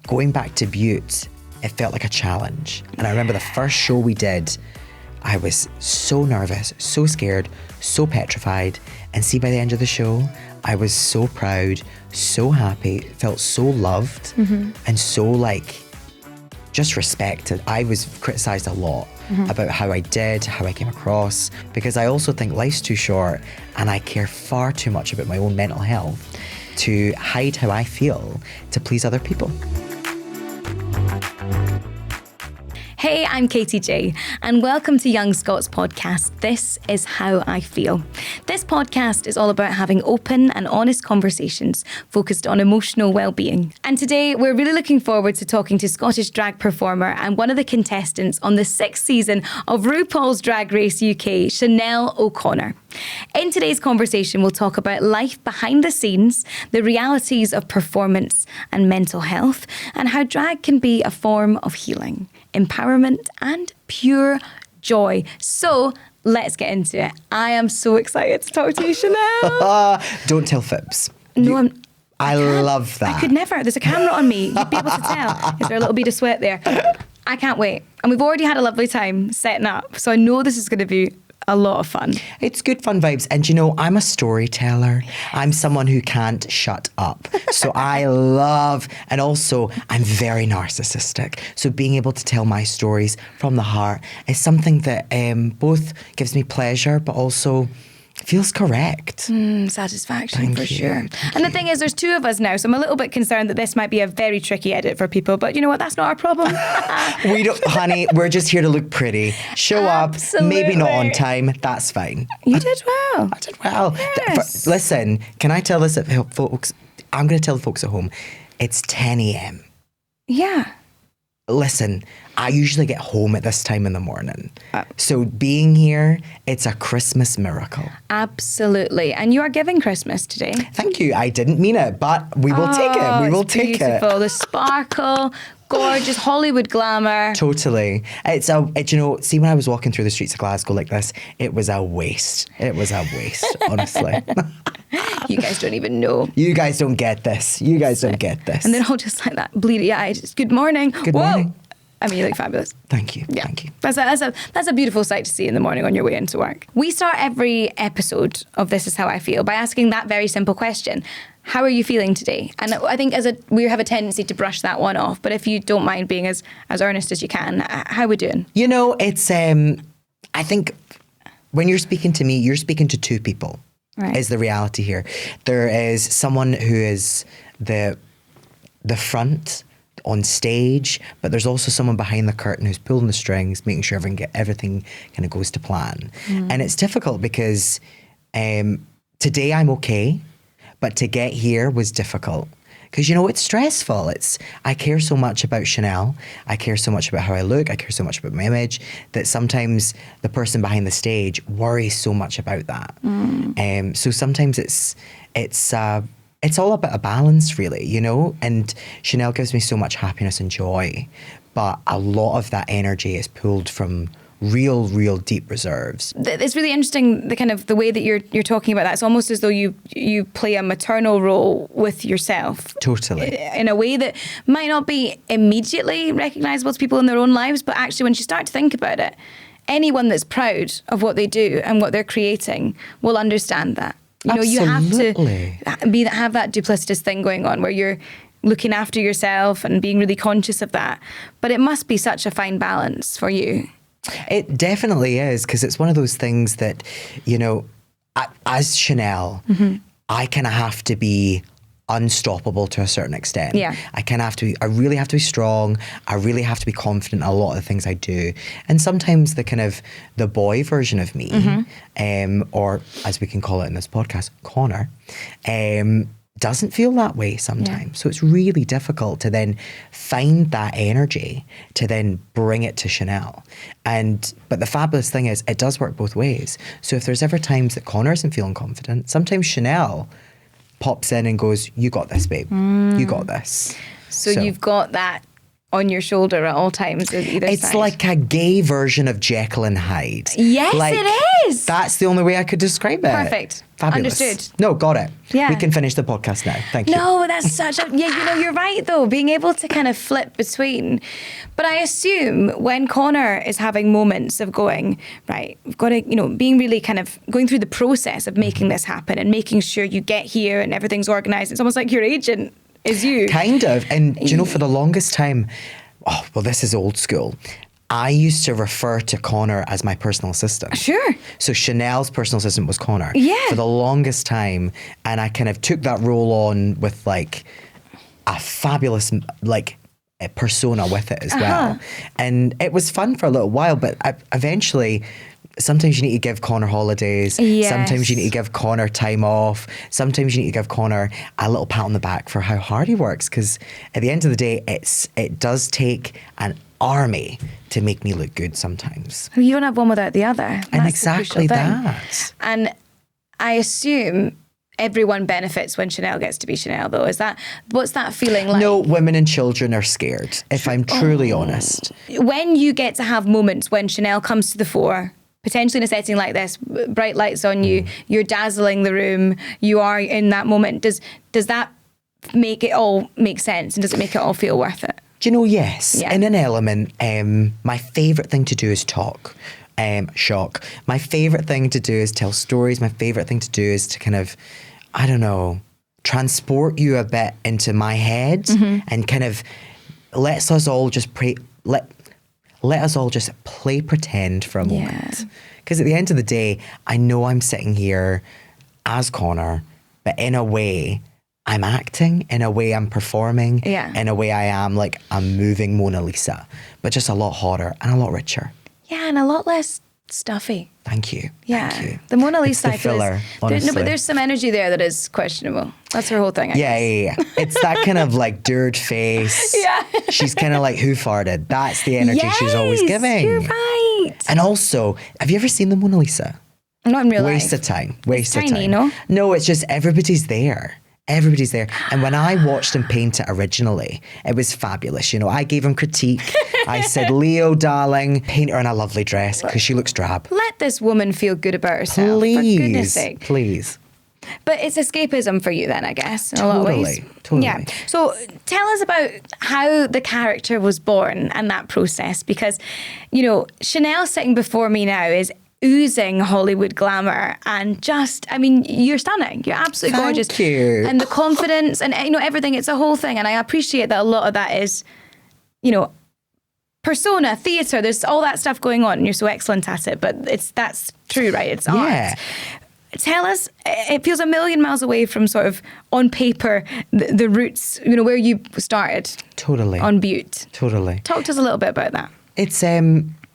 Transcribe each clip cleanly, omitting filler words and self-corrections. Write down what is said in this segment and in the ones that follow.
going back to Butte, it felt like a challenge. And I remember the first show we did, I was so nervous, so scared, so petrified. And see, by the end of the show, I was so proud, so happy, felt so loved, and so like just respected. I was criticised a lot about how I did, how I came across, because I also think life's too short and I care far too much about my own mental health to hide how I feel to please other people. Hey, I'm Katie J, and welcome to Young Scot's podcast, This Is How I Feel. This podcast is all about having open and honest conversations focused on emotional well-being. And today, we're really looking forward to talking to Scottish drag performer and one of the contestants on the 6th season of RuPaul's Drag Race UK, Chanel O'Connor. In today's conversation, we'll talk about life behind the scenes, the realities of performance and mental health, and how drag can be a form of healing, empowerment, and pure joy. So let's get into it. I am so excited to talk to you, Chanel. Don't tell fibs. No, I love that. I could never. There's a camera on me. You'd be able to tell. Is there a little bit of sweat there? I can't wait. And we've already had a lovely time setting up. So I know this is going to be a lot of fun. It's good fun vibes. And you know, I'm a storyteller. I'm someone who can't shut up. So I love, and also I'm very narcissistic. So being able to tell my stories from the heart is something that both gives me pleasure, but also feels correct. Satisfaction. Thank for you. sure. Thank And the you. thing is, there's two of us now, so I'm a little bit concerned that this might be a very tricky edit for people, but you know what, that's not our problem. We don't, honey, we're just here to look pretty. Show up, maybe not on Absolutely. time, that's fine. You did well. I did well. Yes. Listen, can I tell this, folks? I'm going to tell the folks at home, it's 10 a.m. Yeah. Listen, I usually get home at this time in the morning. So being here, it's a Christmas miracle. Absolutely. And you are giving Christmas today. Thank you. I didn't mean it, but we will take it. We will It's take beautiful. it. The sparkle, gorgeous Hollywood glamour. Totally. You know, see, when I was walking through the streets of Glasgow like this, it was a waste. It was a waste, honestly. You guys don't even know. You guys don't get this. You guys don't get this. And they're all just like that, bleary-eyed. It's good morning. Good Whoa. morning. I mean, you look fabulous. Thank you. Yeah. Thank you. That's a beautiful sight to see in the morning on your way into work. We start every episode of This Is How I Feel by asking that very simple question. How are you feeling today? And I think we have a tendency to brush that one off. But if you don't mind being as earnest as you can, how are we doing? You know, it's, I think when you're speaking to me, you're speaking to two people. Right. Is the reality here. There is someone who is the front on stage, but there's also someone behind the curtain who's pulling the strings, making sure everything kind of goes to plan. And it's difficult because today I'm okay, but to get here was difficult. Because, you know, it's stressful. I care so much about Chanel. I care so much about how I look. I care so much about my image that sometimes the person behind the stage worries so much about that. So sometimes it's all about a balance, really, you know? And Chanel gives me so much happiness and joy, but a lot of that energy is pulled from real deep reserves. It's really interesting the way that you're talking about that. It's almost as though you play a maternal role with yourself. Totally. In a way that might not be immediately recognisable to people in their own lives, but actually when you start to think about it, anyone that's proud of what they do and what they're creating will understand that. You know, Absolutely. you have to have that duplicitous thing going on where you're looking after yourself and being really conscious of that. But it must be such a fine balance for you. It definitely is, because it's one of those things that, you know, as Chanel, I kind of have to be unstoppable to a certain extent. Yeah. I really have to be strong. I really have to be confident in a lot of the things I do. And sometimes the boy version of me, or as we can call it in this podcast, Connor, doesn't feel that way sometimes. Yeah. So it's really difficult to then find that energy to then bring it to Chanel. But the fabulous thing is it does work both ways. So if there's ever times that Connor isn't feeling confident, sometimes Chanel pops in and goes, you got this, babe. You got this. So you've got that on your shoulder at all times at either It's side. like a gay version of Jekyll and Hyde. Yes, like, it is. That's the only way I could describe it. Perfect. Fabulous. Understood. No, got it. Yeah. We can finish the podcast now. Thank you. No, that's such a... Yeah, you know, you're right, though. Being able to kind of flip between. But I assume when Connor is having moments of going, right, we've got to, you know, being really kind of going through the process of making this happen and making sure you get here and everything's organised. It's almost like your agent is you. Kind of. And, do you know, for the longest time, oh, well, this is old school. I used to refer to Connor as my personal assistant. Sure. So Chanel's personal assistant was Connor. Yeah. For the longest time. And I kind of took that role on with like a fabulous like a persona with it as well. And it was fun for a little while, but eventually sometimes you need to give Connor holidays. Yes. Sometimes you need to give Connor time off. Sometimes you need to give Connor a little pat on the back for how hard he works. Because at the end of the day, it does take an army to make me look good sometimes. You don't have one without the other. And That's exactly the crucial thing. that. And I assume everyone benefits when Chanel gets to be Chanel, though. What's that feeling like? No, women and children are scared, if I'm truly honest. When you get to have moments when Chanel comes to the fore, potentially in a setting like this, bright lights on you, you're dazzling the room, you are in that moment, does that make it all make sense and does it make it all feel worth it? Do you know, yes. Yeah. In an element, my favourite thing to do is talk. Shock. My favourite thing to do is tell stories. My favourite thing to do is to kind of, I don't know, transport you a bit into my head and kind of lets us all just let us all just play pretend for a moment. Because at the end of the day, I know I'm sitting here as Connor, but in a way, I'm acting, in a way I'm performing, in a way I am like a moving Mona Lisa, but just a lot hotter and a lot richer. Yeah, and a lot less stuffy. Thank you. Yeah. Thank you. The Mona Lisa It's the I feel filler, is, honestly. no, but there's some energy there that is questionable. That's her whole thing. I guess. Yeah. It's that kind of like dirred face. Yeah. She's kind of like, who farted? That's the energy she's always Yes, giving. You're right. And also, have you ever seen the Mona Lisa? Not in real life. Waste of time. Waste of tiny, time. no? No, it's just everybody's there. Everybody's there. And when I watched him paint it originally, it was fabulous. You know, I gave him critique. I said, Leo, darling, paint her in a lovely dress because she looks drab. Let this woman feel good about herself. For goodness sake. Please. But it's escapism for you then, I guess, in a lot of ways. Totally. Yeah. So tell us about how the character was born and that process. Because, you know, Chanel sitting before me now is oozing Hollywood glamour and just, I mean, you're stunning. You're absolutely gorgeous. Thank you. And the confidence and, you know, everything, it's a whole thing. And I appreciate that a lot of that is, you know, persona, theatre, there's all that stuff going on and you're so excellent at it. But that's true, right? It's art. Tell us, it feels a million miles away from sort of on paper, the roots, you know, where you started. Totally. On Butte. Totally. Talk to us a little bit about that. It's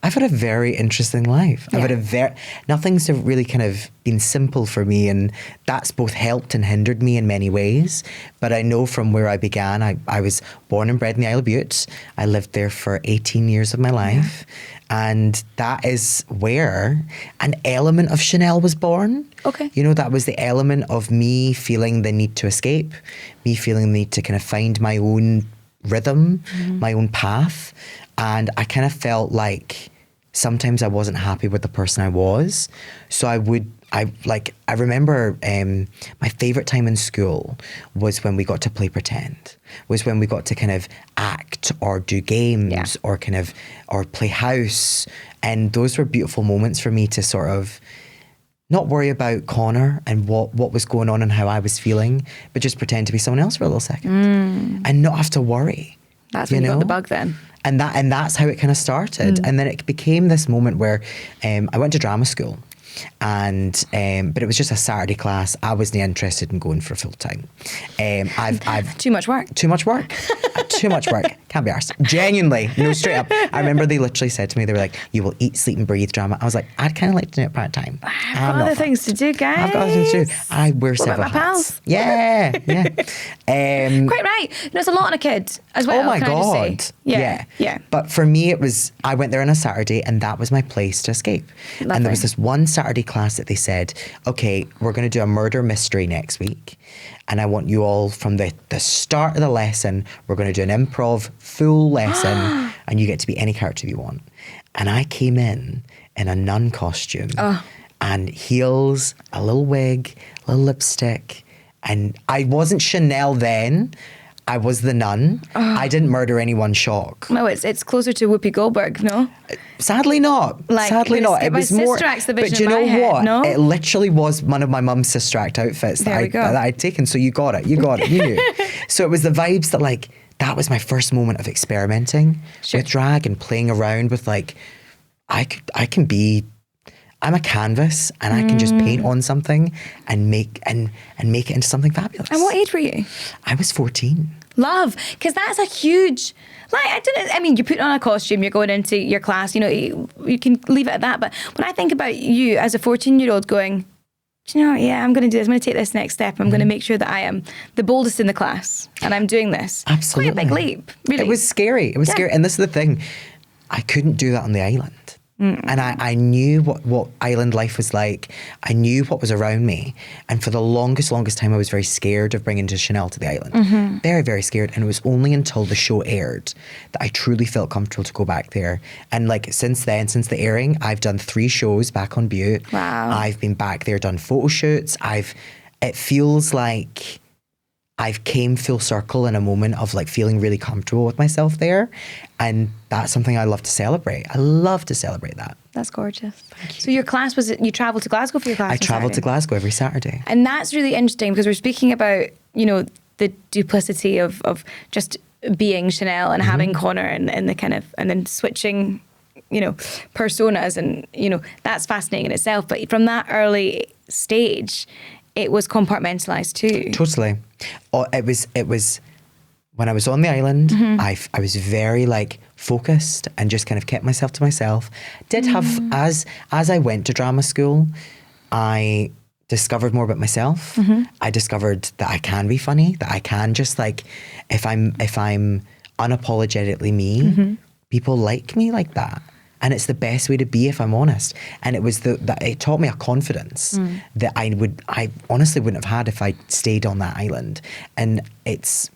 I've had a very interesting life. I've had nothing's really kind of been simple for me, and that's both helped and hindered me in many ways. But I know from where I began, I was born and bred in the Isle of Bute. I lived there for 18 years of my life. And that is where an element of Chanel was born. Okay. You know, that was the element of me feeling the need to escape, me feeling the need to kind of find my own rhythm, my own path. And I kind of felt like sometimes I wasn't happy with the person I was. So I remember my favourite time in school was when we got to play pretend, was when we got to kind of act or do games or play house. And those were beautiful moments for me to sort of not worry about Connor and what was going on and how I was feeling, but just pretend to be someone else for a little second and not have to worry. That's when you got the bug then. And that's how it kind of started. And then it became this moment where I went to drama school. And but it was just a Saturday class. I wasn't interested in going for full time. I've too much work. Too much work. Too much work. Can't be arsed. Genuinely, no, straight up. I remember they literally said to me, they were like, "You will eat, sleep, and breathe drama." I was like, I'd kind of like to do it part time. I've got other things to do, guys. I've got other things to do. I wear several about my hats. pals? Yeah. Quite right. No, it's a lot on a kid as well. Oh my can I just God. say? Yeah. But for me, it was, I went there on a Saturday and that was my place to escape. Lovely. And there was this one Saturday class that they said, okay, we're going to do a murder mystery next week. and I want you all from the start of the lesson, we're going to do an improv full lesson and you get to be any character you want. And I came in a nun costume and heels, a little wig, a little lipstick. And I wasn't Chanel then. I was the nun. I didn't murder anyone. Shock. No, it's closer to Whoopi Goldberg, no? Sadly not. Sadly not. It was more. But you know what? No? It literally was one of my mum's Sister Act outfits that I'd taken. So you got it. You knew. So it was the vibes that like, that was my first moment of experimenting with drag and playing around with like, I'm a canvas and I can just paint on something and make it into something fabulous. And what age were you? I was 14. Love, because that's a huge, like, I mean, you put on a costume, you're going into your class, you know, you can leave it at that. But when I think about you as a 14-year-old going, do you know, yeah, I'm going to do this. I'm going to take this next step. I'm going to make sure that I am the boldest in the class and I'm doing this. Absolutely. Quite a big leap, really. It was scary. Scary. And this is the thing. I couldn't do that on the island. And I knew what island life was like. I knew what was around me. And for the longest time, I was very scared of bringing Chanel to the island. Very, very scared. And it was only until the show aired that I truly felt comfortable to go back there. And like since then, since the airing, I've done 3 shows back on Butte. Wow. I've been back there, done photo shoots. It feels like I've came full circle in a moment of like feeling really comfortable with myself there. And that's something I love to celebrate. I love to celebrate that. That's gorgeous. So your class you travelled to Glasgow for your class? I travelled to Glasgow every Saturday. And that's really interesting because we're speaking about, you know, the duplicity of just being Chanel and having Connor and the kind of, and then switching, you know, personas and, you know, that's fascinating in itself. But from that early stage, it was compartmentalized too. Totally. It was when I was on the island, I was very like focused and just kind of kept myself to myself. Did have, as I went to drama school, I discovered more about myself. I discovered that I can be funny, that I can just like, if I'm unapologetically me, people like me like that. And it's the best way to be, if I'm honest. And it was that it taught me a confidence that I honestly wouldn't have had if I stayed on that island. And it's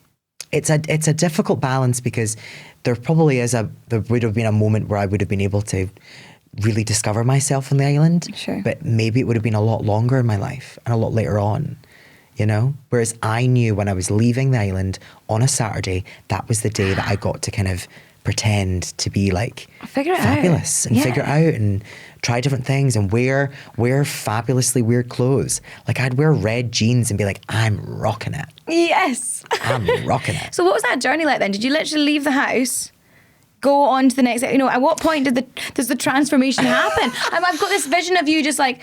a difficult balance because there probably there would have been a moment where I would have been able to really discover myself on the island. Sure. But maybe it would have been a lot longer in my life and a lot later on, you know? Whereas I knew when I was leaving the island on a Saturday, that was the day that I got to kind of pretend to be like fabulous and figure it out and try different things and wear fabulously weird clothes. Like I'd wear red jeans and be like, I'm rocking it. Yes. I'm rocking it. So what was that journey like then? Did you literally leave the house, go on to the next, you know, at what point does the transformation happen? I've got this vision of you just like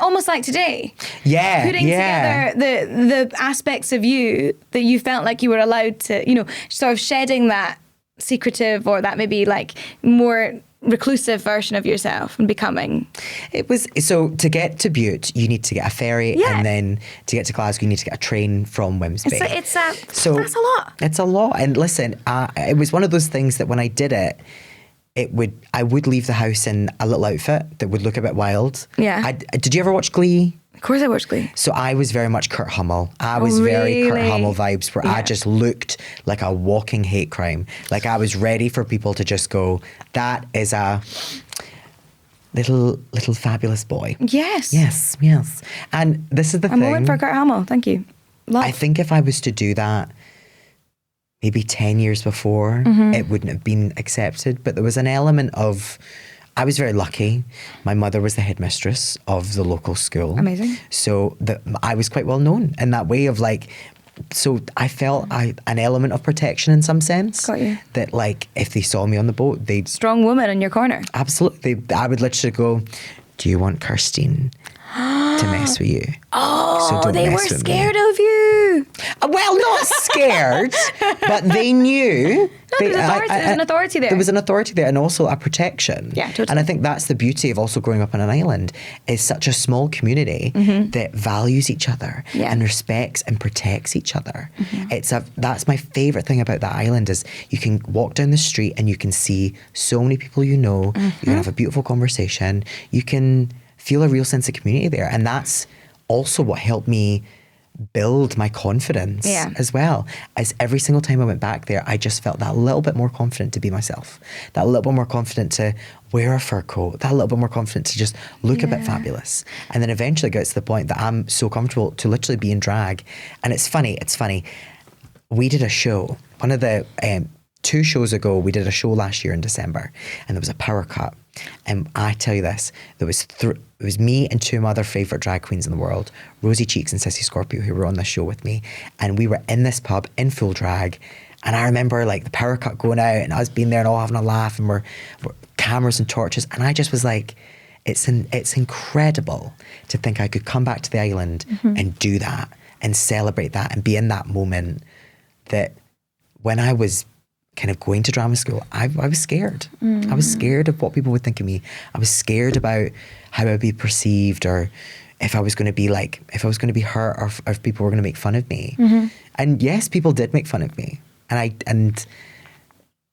almost like today. Yeah. Putting together the aspects of you that you felt like you were allowed to, you know, sort of shedding that secretive or that maybe like more reclusive version of yourself and becoming. It was, so to get to Butte you need to get a ferry and then to get to Glasgow you need to get a train from Wimsby. So that's a lot. It's a lot. And listen, it was one of those things that when I did it, I would leave the house in a little outfit that would look a bit wild. Yeah. Did you ever watch Glee? Of course I watched Glee. So I was very much Kurt Hummel. I was very Kurt Hummel vibes where I just looked like a walking hate crime. Like I was ready for people to just go, that is a little fabulous boy. Yes. Yes. And this is the thing. A moment for Kurt Hummel. Thank you. Love. I think if I was to do that maybe 10 years before, it wouldn't have been accepted. But there was an element of, I was very lucky. My mother was the headmistress of the local school. Amazing. So I was quite well known in that way of like, so I felt an element of protection in some sense. Got you. That like, if they saw me on the boat, they'd... Strong woman in your corner. Absolutely. I would literally go, do you want Kirstine to mess with you? Oh, so they were scared of you. Well, not scared, but they knew. No, there's an authority there. There was an authority there and also a protection. Yeah, totally. And I think that's the beauty of also growing up on an island, is such a small community that values each other and respects and protects each other. That's my favourite thing about that island is you can walk down the street and you can see so many people you know, you can have a beautiful conversation, you can feel a real sense of community there. And that's also what helped me build my confidence as well. As every single time I went back there, I just felt that little bit more confident to be myself, that little bit more confident to wear a fur coat, that little bit more confident to just look a bit fabulous. And then eventually it gets to the point that I'm so comfortable to literally be in drag. And it's funny. We did a show, one of the 2 shows ago, we did a show last year in December, and there was a power cut. And I tell you this, there was it was me and 2 of my other favourite drag queens in the world, Rosie Cheeks and Sissy Scorpio, who were on the show with me. And we were in this pub in full drag. And I remember like the power cut going out and us being there and all having a laugh, and we're cameras and torches. And I just was like, it's incredible to think I could come back to the island and do that and celebrate that and be in that moment that when I was kind of going to drama school, I was scared. I was scared of what people would think of me. I was scared about how I'd be perceived, or if I was going to be hurt, or if people were going to make fun of me. And yes, people did make fun of me. And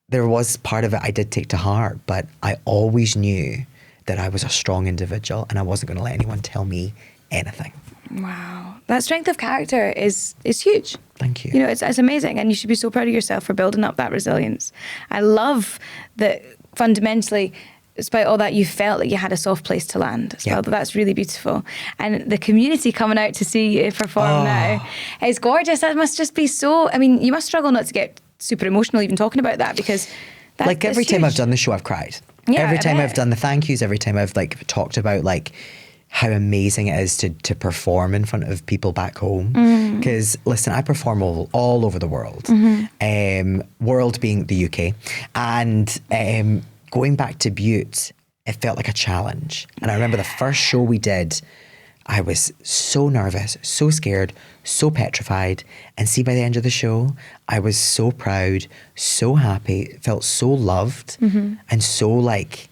there was part of it I did take to heart, but I always knew that I was a strong individual and I wasn't going to let anyone tell me anything. Wow. That strength of character is huge. Thank you. You know, it's amazing, and you should be so proud of yourself for building up that resilience. I love that fundamentally, despite all that, you felt like you had a soft place to land as well. That's really beautiful. And the community coming out to see you perform now is gorgeous. That must just be so, I mean, you must struggle not to get super emotional even talking about that, because that's like every time huge. I've done the show, I've cried. Yeah, every time I bet. I've done the thank yous, every time I've like talked about like how amazing it is to perform in front of people back home. Because listen, I perform all over the world. World being the UK. And going back to Butte, it felt like a challenge. And I remember the first show we did, I was so nervous, so scared, so petrified. And see, by the end of the show, I was so proud, so happy, felt so loved, and so like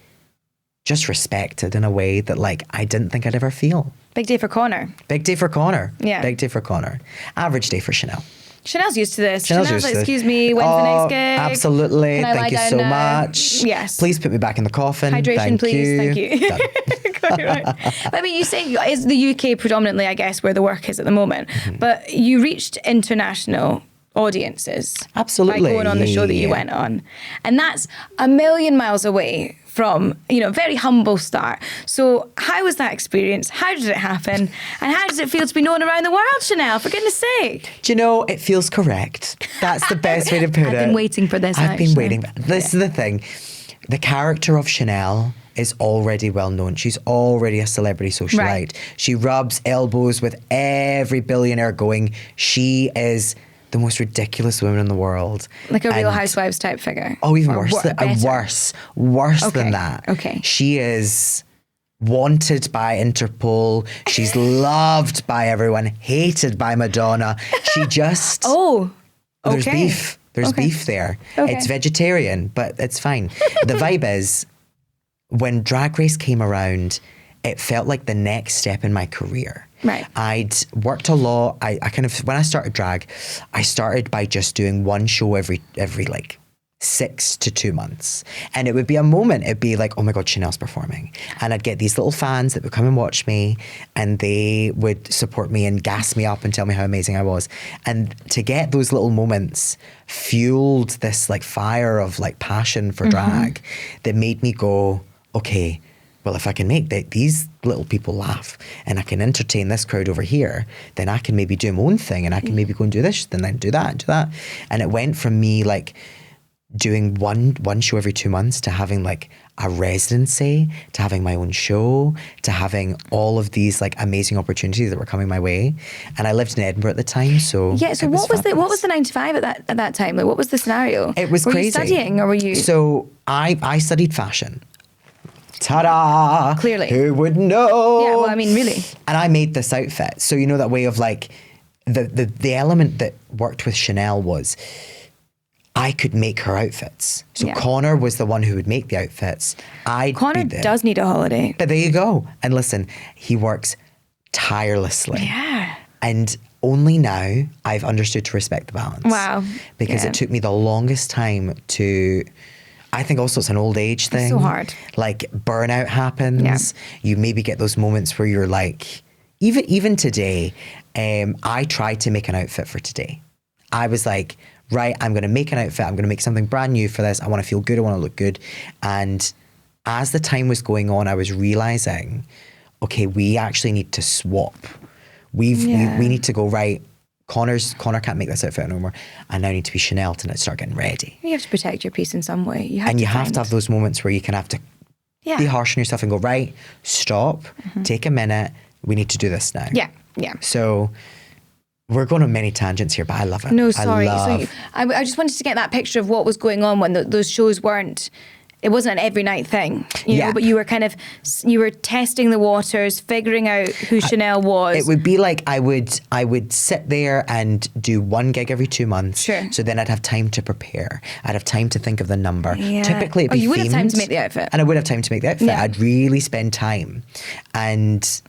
just respected in a way that like I didn't think I'd ever feel. Big day for Connor. Big day for Connor. Yeah. Big day for Connor. Average day for Chanel. Chanel's used to this. Chanel's Chanel's used like, to this. excuse me, when's the next gig? Absolutely. Can I lie Thank you down so now? much. Yes. Please put me back in the coffin. Hydration, Thank please. you. Thank you. Done. Right. But I mean, you say it's the UK predominantly, I guess, where the work is at the moment. But you reached international audiences. Absolutely. By going on the show that you went on. And that's a million miles away from, you know, very humble start. So how was that experience? How did it happen? And how does it feel to be known around the world, Chanel, for goodness sake? Do you know, it feels correct. That's the best way to put it. I've been waiting for this, I've been actually. waiting. This is the thing. The character of Chanel is already well known. She's already a celebrity socialite. Right. She rubs elbows with every billionaire going. She is the most ridiculous woman in the world. Like a Real And- Housewives type figure. Oh, even Or worse. better. Worse Okay, than that. okay. She is wanted by Interpol. She's loved by everyone, hated by Madonna. She just... Oh, okay. There's beef. There's Okay. beef there. Okay. It's vegetarian, but it's fine. The vibe is, when Drag Race came around, it felt like the next step in my career. Right. I'd worked a lot. I kind of, when I started drag, I started by just doing one show every like 6 to 2 months. And it would be a moment. It'd be like, oh my God, Chanel's performing. And I'd get these little fans that would come and watch me, and they would support me and gas me up and tell me how amazing I was. And to get those little moments fueled this like fire of like passion for drag that made me go, okay, well, if I can make these little people laugh and I can entertain this crowd over here, then I can maybe do my own thing, and I can maybe go and do this, and then do that and do that. And it went from me like doing one show every 2 months to having like a residency, to having my own show, to having all of these like amazing opportunities that were coming my way. And I lived in Edinburgh at the time, so Yeah, so it what was fabulous. the 9 to 5 at that time? Like, what was the scenario? It was were crazy. You studying, or were you? So I studied fashion. Ta-da! Clearly. Who would know? Yeah, well, I mean, really. And I made this outfit. So you know that way of like, the element that worked with Chanel was I could make her outfits. So Yeah. Connor was the one who would make the outfits. Connor does need a holiday. But there you go. And listen, he works tirelessly. Yeah. And only now I've understood to respect the balance. Wow. Because Yeah. it took me the longest time to... I think also it's an old age thing. so hard. Like burnout happens. Yeah. You maybe get those moments where you're like... Even today, I tried to make an outfit for today. I was like, right, I'm going to make an outfit. I'm going to make something brand new for this. I want to feel good. I want to look good. And as the time was going on, I was realizing, okay, we actually need to swap. We need to go, right, Connor can't make this outfit no more. I now need to be Chanel to start getting ready. You have to protect your peace in some way. You have to have those moments where you can have to be harsh on yourself and go, right, stop, take a minute. We need to do this now. Yeah. So we're going on many tangents here, but I love it. No, sorry. I just wanted to get that picture of what was going on when those shows weren't. It wasn't an every night thing, you know, but you were testing the waters, figuring out who Chanel was. It would be like I would sit there and do one gig every 2 months. Sure. So then I'd have time to prepare. I'd have time to think of the number. Yeah. Typically it'd be you would themed, have time to make the outfit. And I would have time to make the outfit. Yeah. I'd really spend time. And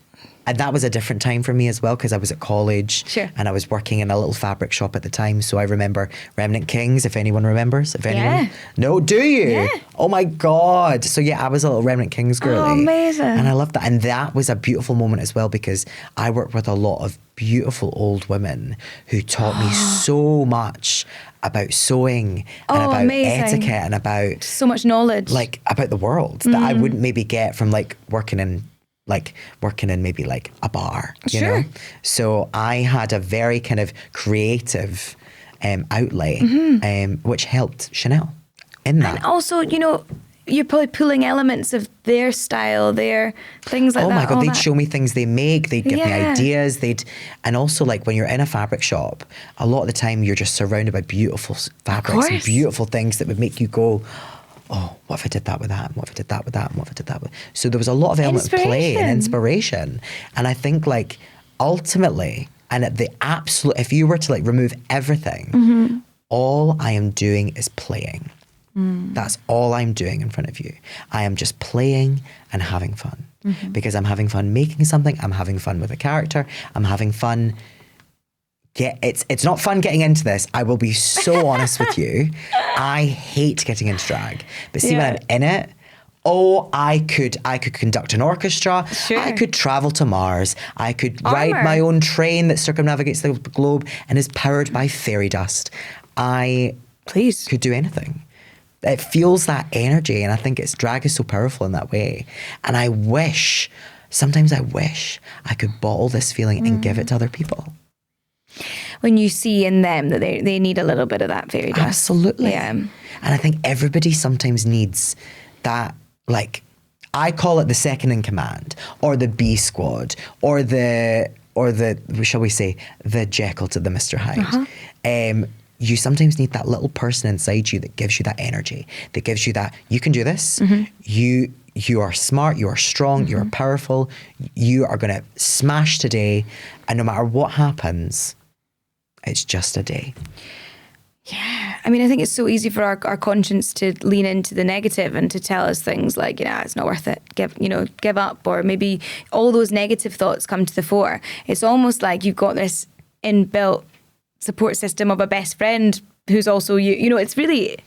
that was a different time for me as well, because I was at college. Sure. And I was working in a little fabric shop at the time. So I remember Remnant Kings, if anyone remembers. Yeah. No, do you? Yeah. Oh my God. So yeah, I was a little Remnant Kings girly. Oh, amazing. And I loved that. And that was a beautiful moment as well, because I worked with a lot of beautiful old women who taught me so much about sewing and about amazing. etiquette and about So much knowledge. like about the world that I wouldn't maybe get from like working in maybe like a bar, you know? So I had a very kind of creative outlet, which helped Chanel in that. And also, you know, you're probably pulling elements of their style, their things like that. Oh my God, all they'd that. show me things they make, they'd give me Yeah. ideas, and also like when you're in a fabric shop, a lot of the time you're just surrounded by beautiful fabrics and course. beautiful things that would make you go, oh, what if I did that with that? And what if I did that with that? And what if I did that with... So there was a lot of element of play and inspiration. And I think like ultimately, and at the absolute, if you were to like remove everything, all I am doing is playing. That's all I'm doing in front of you. I am just playing and having fun. Because I'm having fun making something. I'm having fun with a character. I'm having fun... It's not fun getting into this. I will be so honest with you. I hate getting into drag. But see, when I'm in it, I could conduct an orchestra. Sure. I could travel to Mars. I could ride my own train that circumnavigates the globe and is powered by fairy dust. I could do anything. It feels that energy, and I think drag is so powerful in that way. And sometimes I wish I could bottle this feeling and give it to other people. When you see in them that they need a little bit of that fairy dust. Absolutely. Yeah. And I think everybody sometimes needs that, like, I call it the second in command, or the B squad, or the shall we say, the Jekyll to the Mr. Hyde. You sometimes need that little person inside you that gives you that energy, that gives you that, you can do this, you are smart, you are strong, you are powerful, you are going to smash today, and no matter what happens, it's just a day. Yeah. I mean, I think it's so easy for our conscience to lean into the negative and to tell us things like, it's not worth it, give up, or maybe all those negative thoughts come to the fore. It's almost like you've got this inbuilt support system of a best friend who's also you. It's really...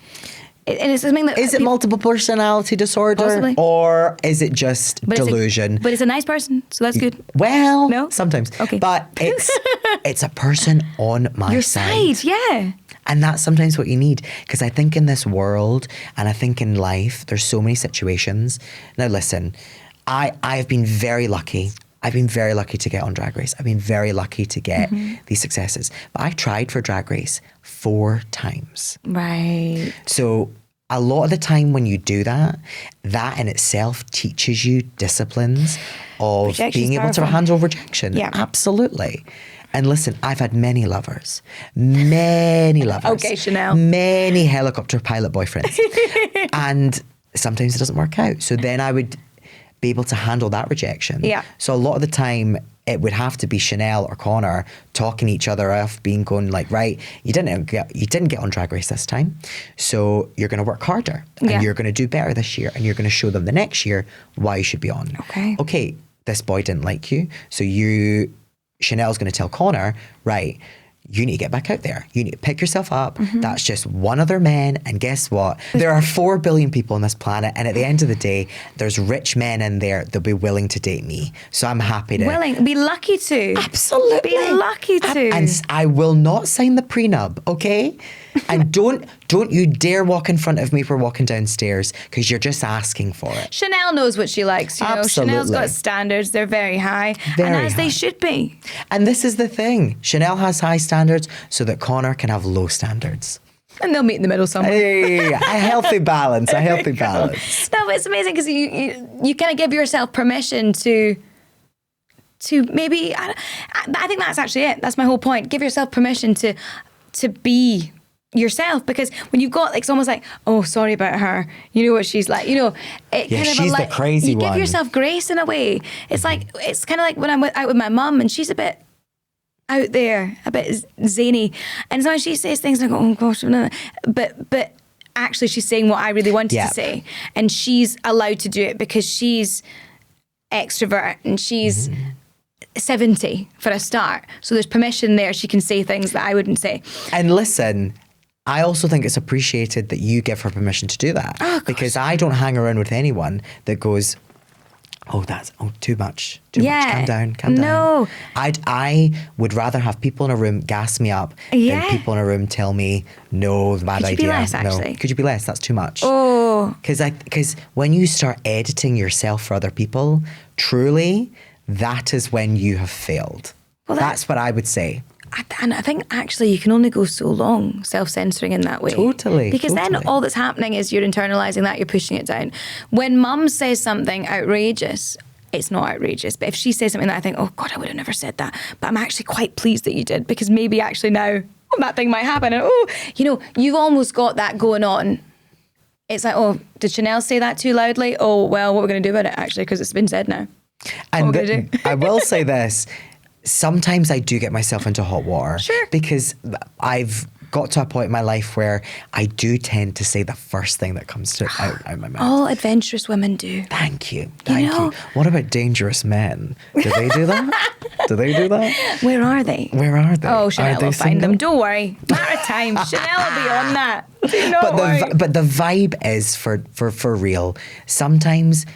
And it's something that... Is it multiple personality disorder? Possibly. Or is it just delusion? But it's a nice person, so that's good. Well, No? sometimes. Okay. But it's a person on my Your side. side, yeah. And that's sometimes what you need. Because I think in this world, and I think in life, there's so many situations. Now listen, I've been very lucky. I've been very lucky to get on Drag Race. I've been very lucky to get these successes. But I tried for Drag Race 4 times. Right. So a lot of the time when you do that in itself teaches you disciplines of Rejection's being able to powerful. handle rejection. Yeah. Absolutely. And listen, I've had many lovers. Okay, Chanel. Many helicopter pilot boyfriends. And sometimes it doesn't work out. So then I would be able to handle that rejection. Yeah. So a lot of the time it would have to be Chanel or Connor talking each other off, going like, right, you didn't get on Drag Race this time, so you're going to work harder and you're going to do better this year, and you're going to show them the next year why you should be on. Okay, this boy didn't like you, so Chanel's going to tell Connor, right, you need to get back out there. You need to pick yourself up. Mm-hmm. That's just one other man. And guess what? There are 4 billion people on this planet. And at the end of the day, there's rich men in there that'll be willing to date me. So I'm happy to. Willing, be lucky to. Absolutely. Be lucky to. And I will not sign the prenup, okay? And don't you dare walk in front of me if we're walking downstairs, because you're just asking for it. Chanel knows what she likes, you know. Absolutely. Chanel's got standards, they're very high. Very and as high. they should be. And this is the thing. Chanel has high standards so that Connor can have low standards. And they'll meet in the middle somewhere. Hey, a healthy balance, a healthy balance. No, but it's amazing because you kind of give yourself permission to maybe, I think that's actually it. That's my whole point. Give yourself permission to be yourself, because when you've got, like, it's almost like, oh, sorry about her, you know what she's like, you know, it Yeah, kind of she's the crazy you one. give yourself grace in a way. It's like, it's kind of like when I'm out with my mum and she's a bit out there, a bit zany, and sometimes she says things like, oh gosh, but actually she's saying what I really wanted to say, and she's allowed to do it because she's extrovert and she's 70 for a start, so there's permission there. She can say things that I wouldn't say. And listen, I also think it's appreciated that you give her permission to do that, because I don't hang around with anyone that goes, that's too much. Too much. Calm down. No. I would rather have people in a room gas me up than people in a room tell me, no, bad idea. Could you be less, actually? No. Could you be less? That's too much. Oh. Because when you start editing yourself for other people, truly, that is when you have failed. Well, that's what I would say. And I think actually you can only go so long self-censoring in that way. Totally. Because then all that's happening is you're internalising that, you're pushing it down. When mum says something outrageous, it's not outrageous. But if she says something that I think, oh God, I would have never said that, but I'm actually quite pleased that you did, because maybe actually now that thing might happen. And you've almost got that going on. It's like, oh, did Chanel say that too loudly? Oh, well, what are we going to do about it actually, because it's been said now. And I will say this. Sometimes I do get myself into hot water. Sure. Because I've got to a point in my life where I do tend to say the first thing that comes out of my mouth. All adventurous women do. Thank you. What about dangerous men? Do they do that? Do they do that? Where are they? Oh, Chanel will find them. Don't worry. Matter of time. Chanel will be on that. Do not worry. But the vibe is for real. Sometimes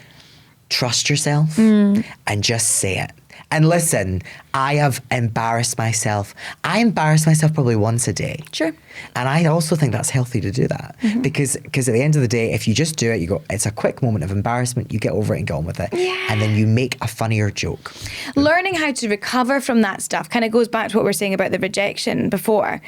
trust yourself and just say it. And listen, I have embarrassed myself. I embarrass myself probably once a day. Sure. And I also think that's healthy to do that. Because at the end of the day, if you just do it, you go, it's a quick moment of embarrassment, you get over it and get on with it. Yeah. And then you make a funnier joke. Learning how to recover from that stuff kind of goes back to what we were saying about the rejection before.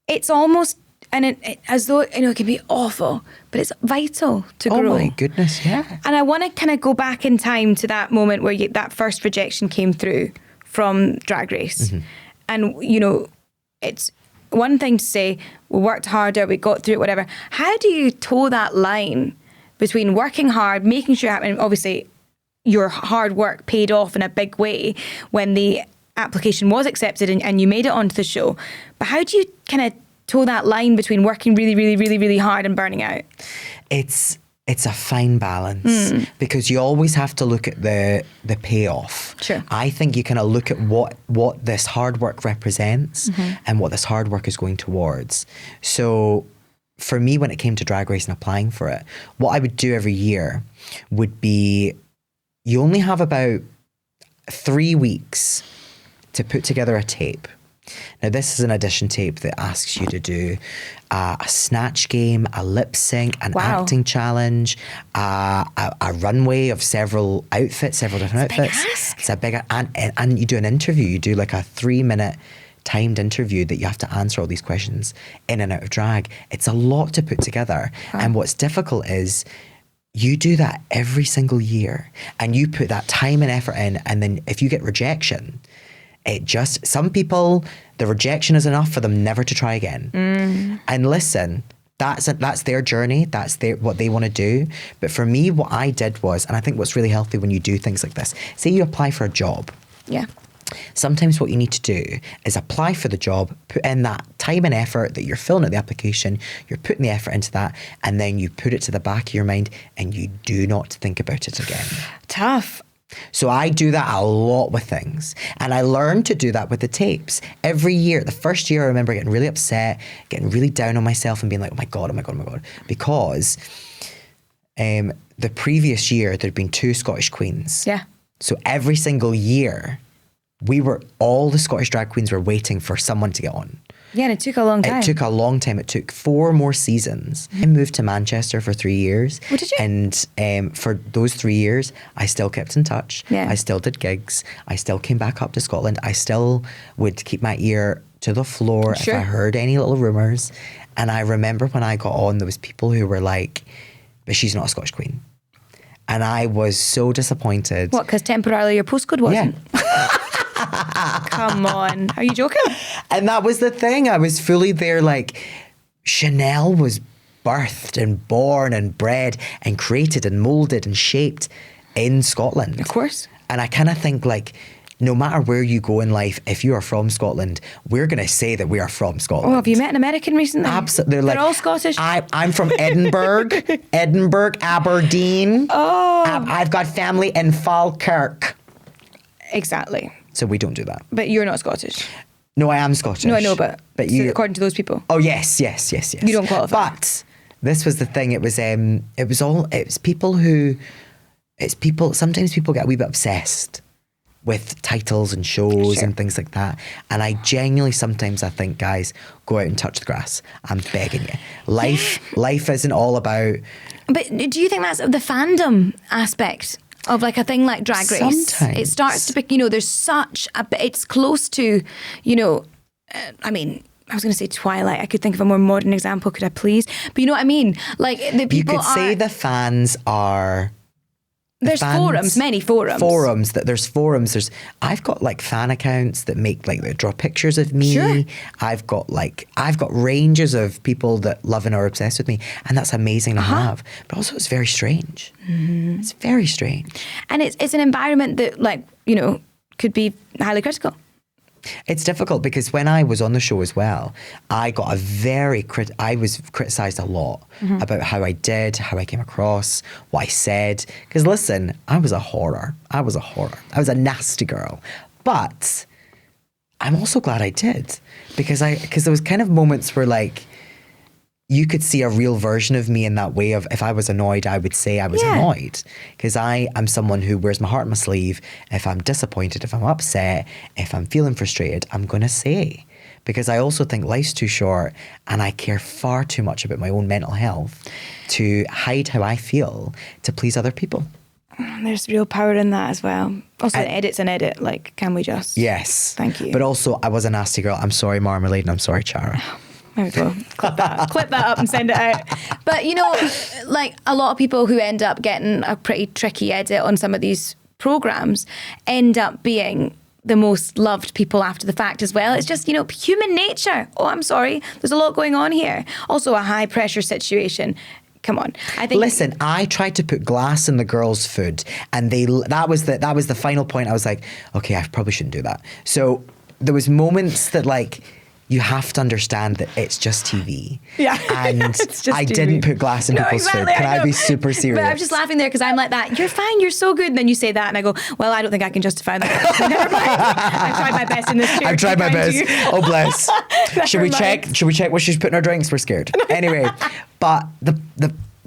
It's almost, and it as though, it can be awful, but it's vital to grow. Oh my goodness, yeah. And I want to kind of go back in time to that moment where that first rejection came through from Drag Race. And, it's one thing to say, we worked harder, we got through it, whatever. How do you toe that line between working hard, making sure, and obviously your hard work paid off in a big way when the application was accepted and you made it onto the show, but how do you kind of toe that line between working really, really, really, really hard and burning out? It's a fine balance, because you always have to look at the payoff. Sure. I think you kind of look at what this hard work represents and what this hard work is going towards. So for me, when it came to Drag Race and applying for it, what I would do every year would be, you only have about 3 weeks to put together a tape. Now, this is an audition tape that asks you to do a snatch game, a lip sync, an acting challenge, a runway of several outfits, several different outfits. It's a big ask. And you do an interview. You do like a 3-minute timed interview that you have to answer all these questions in and out of drag. It's a lot to put together. Wow. And what's difficult is you do that every single year and you put that time and effort in, and then if you get rejection, some people, the rejection is enough for them never to try again. And listen, that's their journey. That's what they want to do. But for me, what I did was, and I think what's really healthy when you do things like this, say you apply for a job. Yeah. Sometimes what you need to do is apply for the job, put in that time and effort that you're filling out the application, you're putting the effort into that, and then you put it to the back of your mind and you do not think about it again. Tough. So I do that a lot with things. And I learned to do that with the tapes. Every year, the first year I remember getting really upset, getting really down on myself and being like, oh my God. Because the previous year there'd been 2 Scottish queens. Yeah. So every single year, all the Scottish drag queens were waiting for someone to get on. Yeah, and it took a long time. It took a long time. It took 4 more seasons. I moved to Manchester for 3 years. Oh, did you? And for those 3 years, I still kept in touch. Yeah. I still did gigs. I still came back up to Scotland. I still would keep my ear to the floor Sure. if I heard any little rumours. And I remember when I got on, there was people who were like, but she's not a Scottish queen. And I was so disappointed. What, because temporarily your postcode wasn't? Yeah. Come on. Are you joking? And that was the thing. I was fully there like Chanel was birthed and born and bred and created and moulded and shaped in Scotland. Of course. And I kind of think like no matter where you go in life, if you are from Scotland, we're going to say that we are from Scotland. Oh, have you met an American recently? Absolutely. They're all Scottish. I'm from Edinburgh, Aberdeen. Oh. I've got family in Falkirk. Exactly. So we don't do that. But you're not Scottish. No, I am Scottish. No, I know, but so you, according to those people. Oh yes. You don't qualify. But this was the thing. It was people. Sometimes people get a wee bit obsessed with titles and shows Sure. and things like that. And I genuinely sometimes I think, guys, go out and touch the grass. I'm begging you. Life isn't all about. But do you think that's the fandom aspect of like a thing like Drag Race? Sometimes. It starts to be, there's such a, it's close to, I mean, I was going to say Twilight. I could think of a more modern example, could I please? But you know what I mean? Like the people You could say the fans are. There's forums, many forums. I've got like fan accounts that that draw pictures of me. Sure. I've got ranges of people that love and are obsessed with me, and that's amazing to have. But also, it's very strange. Mm-hmm. It's very strange, and it's an environment that could be highly critical. It's difficult because when I was on the show as well, I got I was criticised a lot about how I did, how I came across, what I said. Because listen, I was a horror. I was a nasty girl. But I'm also glad I did because there was kind of moments where like you could see a real version of me in that way of if I was annoyed, I would say I was annoyed. Because I am someone who wears my heart on my sleeve. If I'm disappointed, if I'm upset, if I'm feeling frustrated, I'm going to say. Because I also think life's too short and I care far too much about my own mental health to hide how I feel to please other people. There's real power in that as well. Also, an edit's an edit. Like, can we just... Yes. Thank you. But also, I was a nasty girl. I'm sorry, Marmalade, and I'm sorry, Chara. There we go. Clip that up and send it out. But like a lot of people who end up getting a pretty tricky edit on some of these programs end up being the most loved people after the fact as well. It's just, human nature. Oh, I'm sorry. There's a lot going on here. Also a high pressure situation. Come on. I think. Listen, I tried to put glass in the girls' food and that was the final point. I was like, okay, I probably shouldn't do that. So there was moments that like, you have to understand that it's just TV. Yeah. And I didn't put glass in people's food. Can I be super serious? But I'm just laughing there because I'm like that. You're fine. You're so good. And then you say that and I go, well, I don't think I can justify that. So never mind. I've tried my best in this chair. I've tried my best. Oh, bless. Should we check what she's putting in her drinks? We're scared. Anyway, but the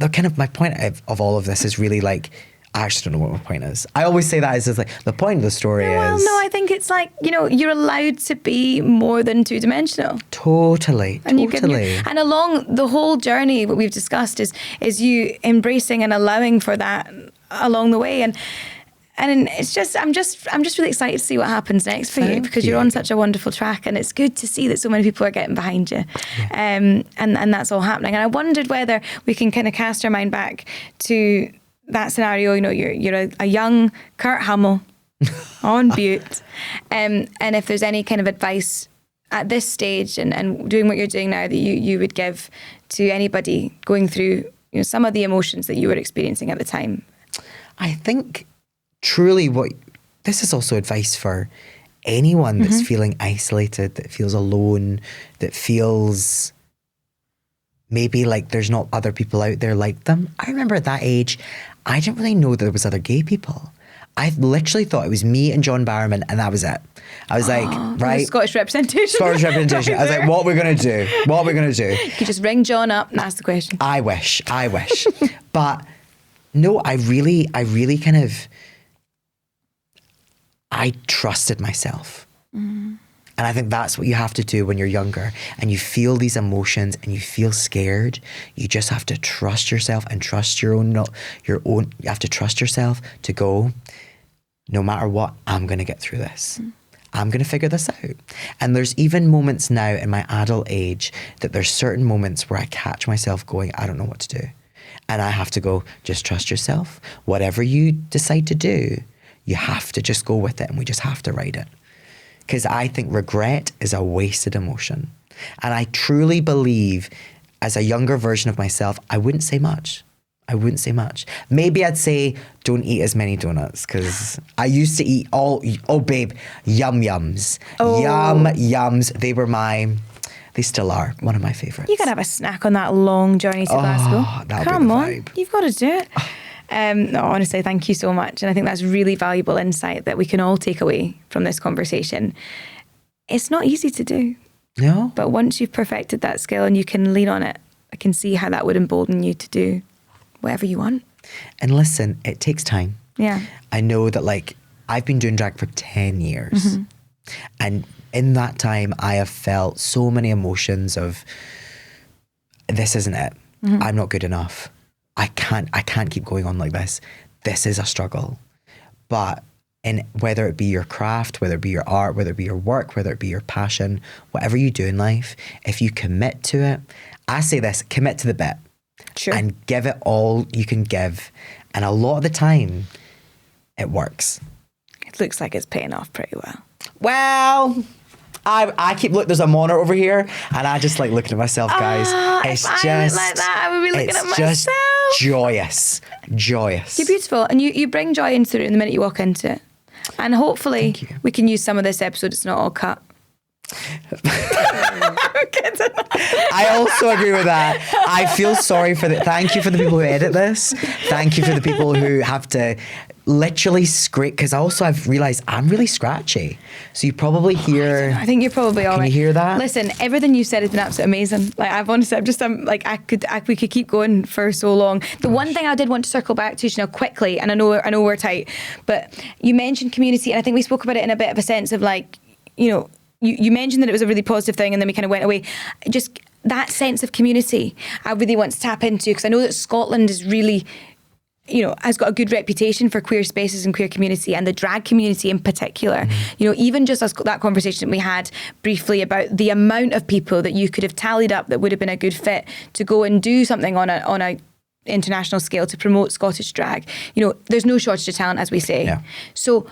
kind of my point of all of this is really like, I actually don't know what my point is. I always say that is like the point of the story is... Well, no, I think it's like, you're allowed to be more than two-dimensional. Totally. And along the whole journey, what we've discussed is you embracing and allowing for that along the way. And it's just, I'm just really excited to see what happens next for you because you're on such a wonderful track and it's good to see that so many people are getting behind you. Yeah. And that's all happening. And I wondered whether we can kind of cast our mind back to that scenario. You're a young Kurt Hummel on Butte, and if there's any kind of advice at this stage and doing what you're doing now that you would give to anybody going through some of the emotions that you were experiencing at the time. I think truly this is also advice for anyone that's feeling isolated, that feels alone, that feels maybe like there's not other people out there like them. I remember at that age, I didn't really know there was other gay people. I literally thought it was me and John Barrowman, and that was it. I was like, right. Scottish representation. Scottish representation. I was like, what are we going to do? What are we going to do? You could just ring John up and ask the question. I wish. But no, I really kind of, I trusted myself. And I think that's what you have to do when you're younger and you feel these emotions and you feel scared. You just have to trust yourself and trust your own, you have to trust yourself to go, no matter what, I'm going to get through this. I'm going to figure this out. And there's even moments now in my adult age that there's certain moments where I catch myself going, I don't know what to do. And I have to go, just trust yourself. Whatever you decide to do, you have to just go with it and we just have to ride it. Because I think regret is a wasted emotion. And I truly believe as a younger version of myself, I wouldn't say much. Maybe I'd say don't eat as many donuts because I used to eat babe, yum-yums. Oh. Yum-yums. They still are one of my favourites. You could have a snack on that long journey to Glasgow. Come on, you've got to do it. No, honestly, thank you so much. And I think that's really valuable insight that we can all take away from this conversation. It's not easy to do. No. But once you've perfected that skill and you can lean on it, I can see how that would embolden you to do whatever you want. And listen, it takes time. Yeah. I know that I've been doing drag for 10 years. And in that time, I have felt so many emotions of, this isn't it. I'm not good enough. I can't keep going on like this. This is a struggle. But whether it be your craft, whether it be your art, whether it be your work, whether it be your passion, whatever you do in life, if you commit to it, I say this, commit to the bit. Sure. And give it all you can give. And a lot of the time, it works. It looks like it's paying off pretty well. Well, I keep there's a monitor over here, and I just like looking at myself, guys. It's if just I looked like that, I would be looking at myself. Just joyous. You're beautiful, and you bring joy into the room the minute you walk into it. And hopefully, we can use some of this episode. It's not all cut. I also agree with that. I feel sorry thank you for the people who edit this. Thank you for the people who have to literally scrape, because I've realised I'm really scratchy. So you probably hear... I think you're probably all right. Can you hear that? Listen, everything you said has been absolutely amazing. Like, we could keep going for so long. The one thing I did want to circle back to, Chanel, quickly, and I know we're tight, but you mentioned community, and I think we spoke about it in a bit of a sense of you mentioned that it was a really positive thing and then we kind of went away. Just that sense of community, I really want to tap into, because I know that Scotland is really, has got a good reputation for queer spaces and queer community, and the drag community in particular. Even just that conversation that we had briefly about the amount of people that you could have tallied up that would have been a good fit to go and do something on a international scale to promote Scottish drag. There's no shortage of talent, as we say. Yeah. So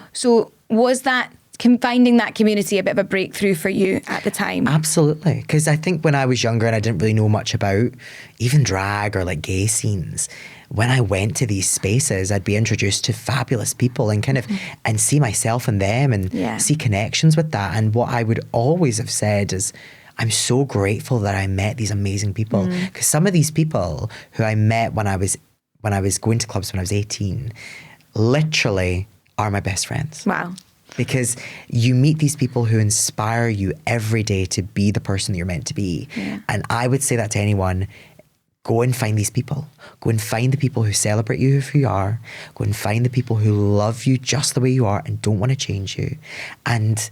was that finding that community a bit of a breakthrough for you at the time? Absolutely. Because I think when I was younger and I didn't really know much about even drag or gay scenes, when I went to these spaces, I'd be introduced to fabulous people and kind of and see myself in them and see connections with that. And what I would always have said is, I'm so grateful that I met these amazing people, because some of these people who I met when I was going to clubs when I was 18 literally are my best friends. Wow. Because you meet these people who inspire you every day to be the person that you're meant to be. Yeah. And I would say that to anyone, go and find these people. Go and find the people who celebrate you for who you are. Go and find the people who love you just the way you are and don't want to change you. And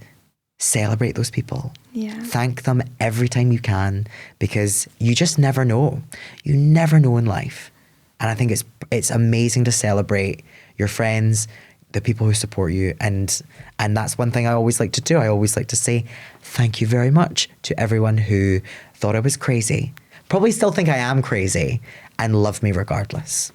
celebrate those people. Yeah. Thank them every time you can, because you just never know. You never know in life. And I think it's amazing to celebrate your friends, the people who support you, and that's one thing I always like to do. I always like to say thank you very much to everyone who thought I was crazy, probably still think I am crazy, and love me regardless.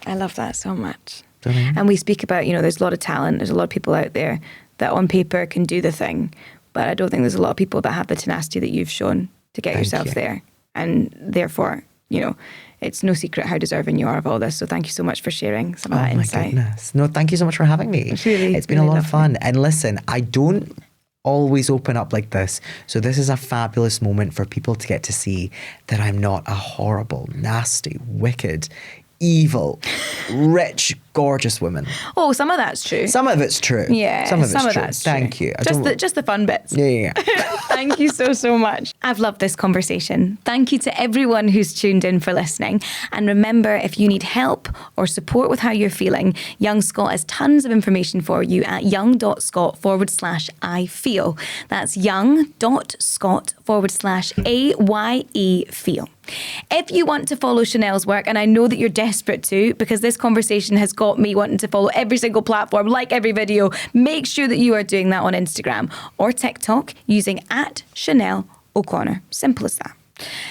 I love that so much. Mm-hmm. And we speak about, there's a lot of talent, there's a lot of people out there that on paper can do the thing, but I don't think there's a lot of people that have the tenacity that you've shown to get yourself there. And therefore, it's no secret how deserving you are of all this. So thank you so much for sharing some of that insight. Oh my goodness. No, thank you so much for having me. It's been a lot of fun. And listen, I don't always open up like this. So this is a fabulous moment for people to get to see that I'm not a horrible, nasty, wicked, evil, rich, gorgeous women. Oh, some of that's true. Some of it's true. Yeah, some of it's true. that's true. Thank you. Just the fun bits. Yeah. Thank you so much. I've loved this conversation. Thank you to everyone who's tuned in for listening. And remember, if you need help or support with how you're feeling, Young Scot has tons of information for you at young.scot/I feel. That's young.scot/AYE feel. If you want to follow Chanel's work, and I know that you're desperate to, because this conversation has got me wanting to follow every single platform, like every video, make sure that you are doing that on Instagram or TikTok using @ChanelO'Connor. Simple as that.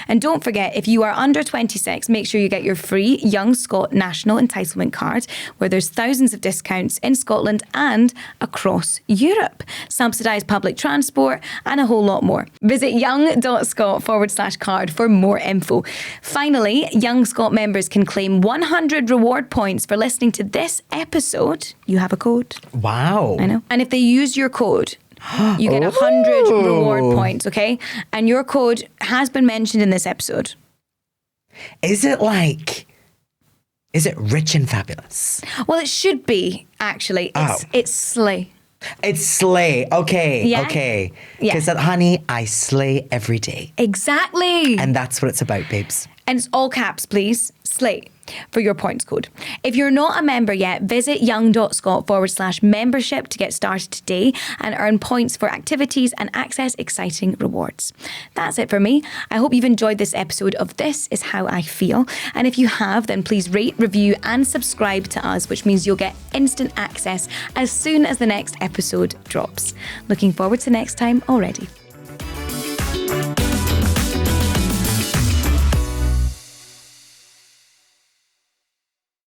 And don't forget, if you are under 26, make sure you get your free Young Scot National Entitlement Card, where there's thousands of discounts in Scotland and across Europe, subsidised public transport, and a whole lot more. Visit young.scot/card for more info. Finally, Young Scot members can claim 100 reward points for listening to this episode. You have a code. Wow. I know. And if they use your code, you get 100 reward points, okay? And your code has been mentioned in this episode. Is it rich and fabulous? Well, it should be, actually. It's slay. It's slay. Okay. Yeah. Okay. Yeah. Because, honey, I slay every day. Exactly. And that's what it's about, babes. And it's all caps, please. Slay for your points code. If you're not a member yet, visit young.scot/membership to get started today and earn points for activities and access exciting rewards. That's it for me. I hope you've enjoyed this episode of This Is How I Feel. And if you have, then please rate, review and subscribe to us, which means you'll get instant access as soon as the next episode drops. Looking forward to next time already.